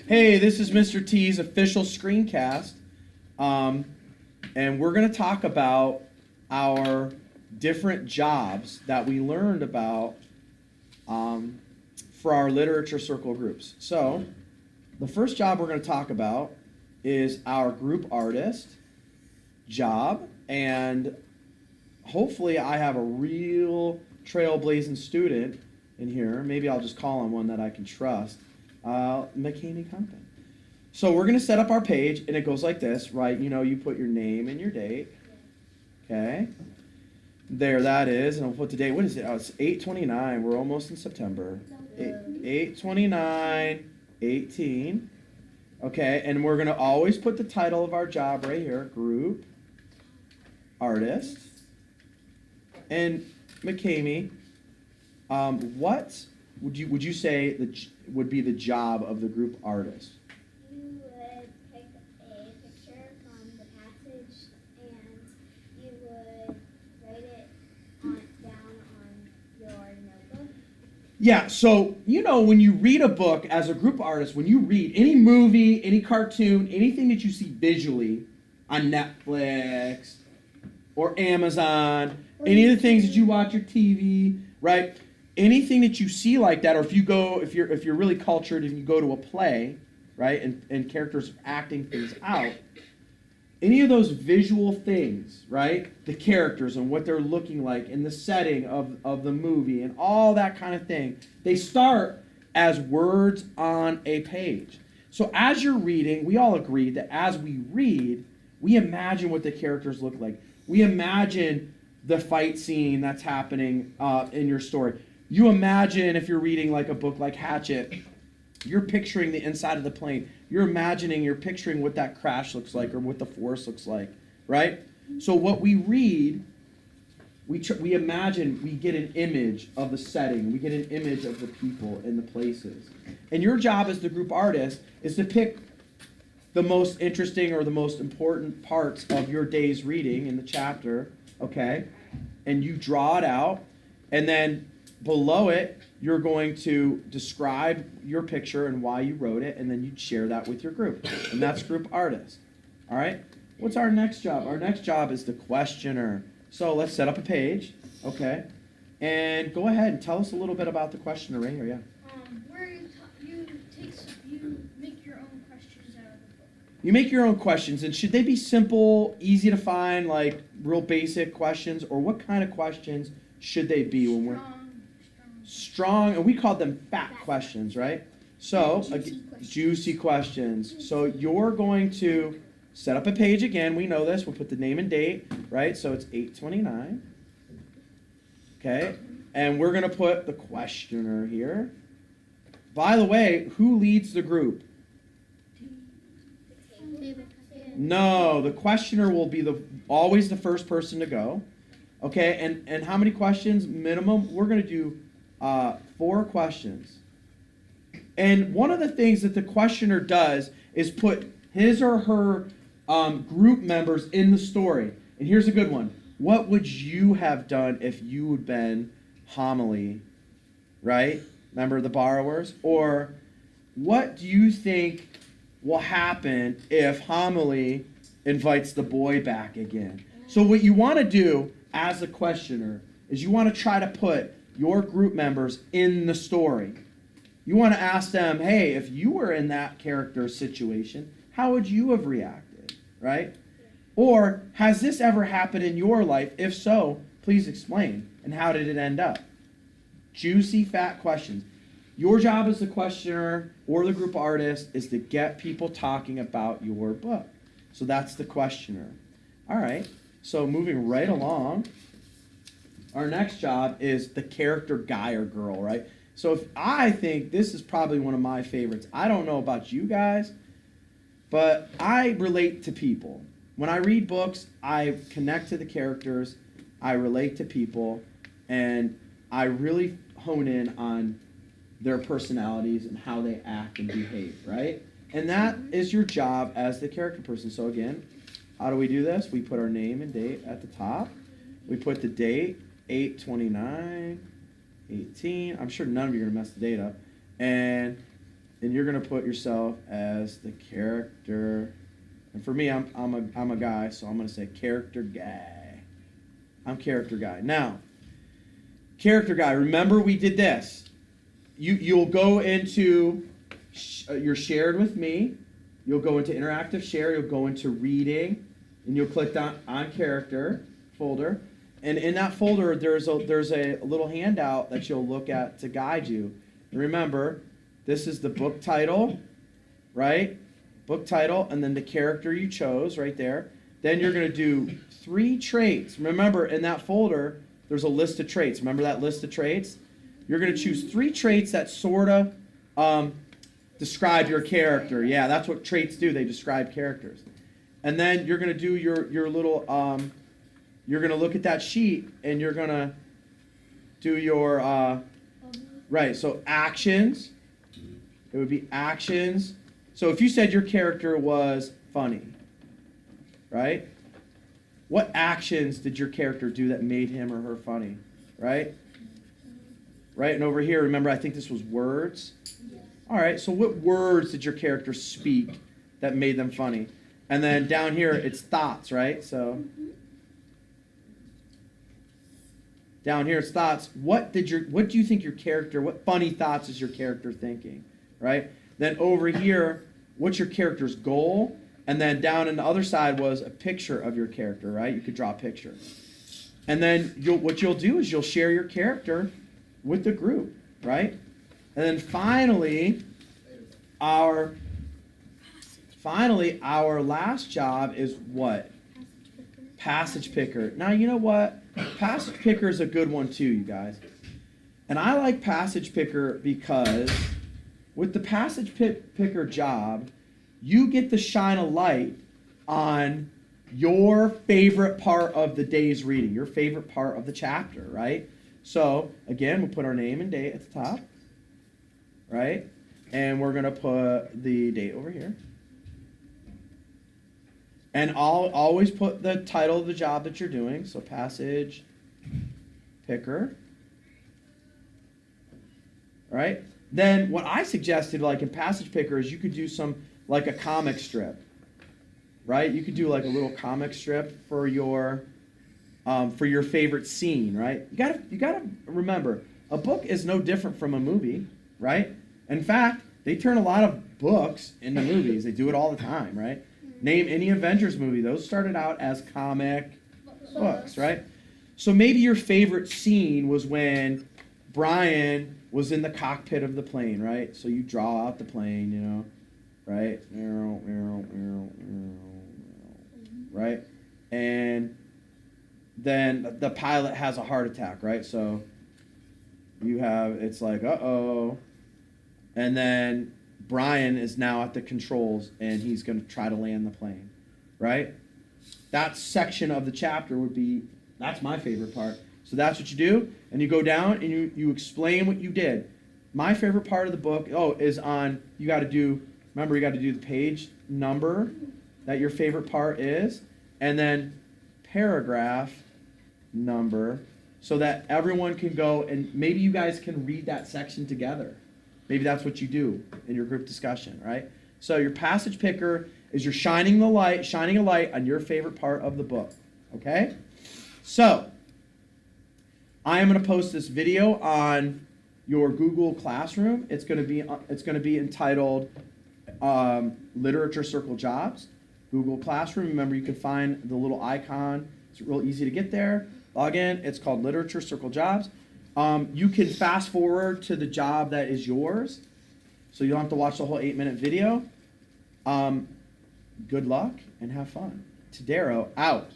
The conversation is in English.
Hey, this is Mr. T's official screencast, and we're going to talk about our different jobs that we learned about for our literature circle groups. So, the first job we're going to talk about is our group artist job, and hopefully I have a real trailblazing student in here. Maybe I'll just call on one that I can trust. McKamey Compton. So we're going to set up our page, and it goes like this, right? You know, you put your name and your date. Okay. There that is, and I'll put the date. What is it? Oh, it's 8/29. We're almost in September. 8/29/18. Okay, and we're going to always put the title of our job right here, group artist. And McKamey, what would you say would be the job of the group artist? You would pick a picture from the passage and you would write it down on your notebook. Yeah, so when you read a book as a group artist, when you read any movie, any cartoon, anything that you see visually on Netflix or Amazon, any of the things that you watch your TV, right? Anything that you see like that, or if you're really cultured and you go to a play, right, and characters are acting things out, any of those visual things, right, the characters and what they're looking like in the setting of the movie and all that kind of thing, they start as words on a page. So as you're reading, we all agree that as we read, we imagine what the characters look like. We imagine the fight scene that's happening in your story. You imagine, if you're reading like a book like Hatchet, you're picturing the inside of the plane. You're picturing what that crash looks like or what the force looks like, right? So what we read, we imagine, we get an image of the setting. We get an image of the people and the places. And your job as the group artist is to pick the most interesting or the most important parts of your day's reading in the chapter, okay? And you draw it out, and then below it, you're going to describe your picture and why you wrote it, and then you'd share that with your group. And that's group artist. All right? What's our next job? Our next job is the questioner. So let's set up a page, okay? And go ahead and tell us a little bit about the questioner right here, yeah. Where you make your own questions out of the book. You make your own questions, and should they be simple, easy to find, like real basic questions, or what kind of questions should they be when we're strong, and we call them fat questions, right? So, juicy questions. So you're going to set up a page again. We know this. We'll put the name and date, right? So it's 8/29. Okay? And we're going to put the questioner here. By the way, who leads the group? No, the questioner will be always the first person to go. Okay, and how many questions minimum? We're going to do 4 questions. And one of the things that the questioner does is put his or her group members in the story. And here's a good one. What would you have done if you had been Homily, right? Remember the borrowers? Or what do you think will happen if Homily invites the boy back again? So what you want to do as a questioner is you want to try to put your group members in the story. You want to ask them, hey, if you were in that character's situation, how would you have reacted, right? Or has this ever happened in your life? If so, please explain. And how did it end up? Juicy, fat questions. Your job as the questioner or the group artist is to get people talking about your book. So that's the questioner. All right. So moving right along, our next job is the character guy or girl, right? So I think this is probably one of my favorites. I don't know about you guys, but I relate to people. When I read books, I connect to the characters, I relate to people, and I really hone in on their personalities and how they act and behave, right? And that is your job as the character person. So again, how do we do this? We put our name and date at the top. We put the date, 8/29/18. I'm sure none of you are going to mess the date up. And and you're gonna put yourself as the character. And for me, I'm a guy, so I'm gonna say character guy. I'm character guy. Now, character guy. Remember we did this. You'll go into you're shared with me. You'll go into interactive share. You'll go into reading, and you'll click on character folder. And in that folder, there's a little handout that you'll look at to guide you. And remember, this is the book title, right? Book title, and then the character you chose right there. Then you're going to do 3 traits. Remember, in that folder, there's a list of traits. Remember that list of traits? You're going to choose 3 traits that sort of describe your character. Yeah, that's what traits do. They describe characters. And then you're going to do your little, you're going to look at that sheet, and you're going to do your, right, so actions. It would be actions. So if you said your character was funny, right? What actions did your character do that made him or her funny, right? Right, and over here, remember, I think this was words. All right, so what words did your character speak that made them funny? And then down here, it's thoughts, right? So down here, it's thoughts. What do you think your character, what funny thoughts is your character thinking, right? Then over here, what's your character's goal? And then down on the other side was a picture of your character, right? You could draw a picture. And then what you'll do is you'll share your character with the group, right? And then finally, our last job is what? Passage picker. Now, you know what? Passage picker is a good one too, you guys. And I like passage picker because with the passage picker job, you get to shine a light on your favorite part of the day's reading, your favorite part of the chapter, right? So, again, we'll put our name and date at the top, right? And we're going to put the date over here. And I'll always put the title of the job that you're doing, so passage picker, right? Then what I suggested, like in passage picker, is you could do like a comic strip, right? You could do like a little comic strip for your favorite scene, right? You gotta remember, a book is no different from a movie, right? In fact, they turn a lot of books into movies. They do it all the time, right? Name any Avengers movie. Those started out as comic books, right? So maybe your favorite scene was when Brian was in the cockpit of the plane, right? So you draw out the plane, you know, right? Right? And then the pilot has a heart attack, right? So it's like, uh-oh. And then Brian is now at the controls, and he's going to try to land the plane, right? That section of the chapter that's my favorite part. So that's what you do, and you go down and you explain what you did. My favorite part of the book, is you got to do the page number that your favorite part is, and then paragraph number, so that everyone can go, and maybe you guys can read that section together. Maybe that's what you do in your group discussion, right? So your passage picker is you're shining a light on your favorite part of the book, okay? So I am going to post this video on your Google Classroom. It's going to be entitled Literature Circle Jobs. Google Classroom. Remember, you can find the little icon. It's real easy to get there. Log in. It's called Literature Circle Jobs. You can fast forward to the job that is yours, so you don't have to watch the whole 8-minute video. Good luck and have fun. Tadero out.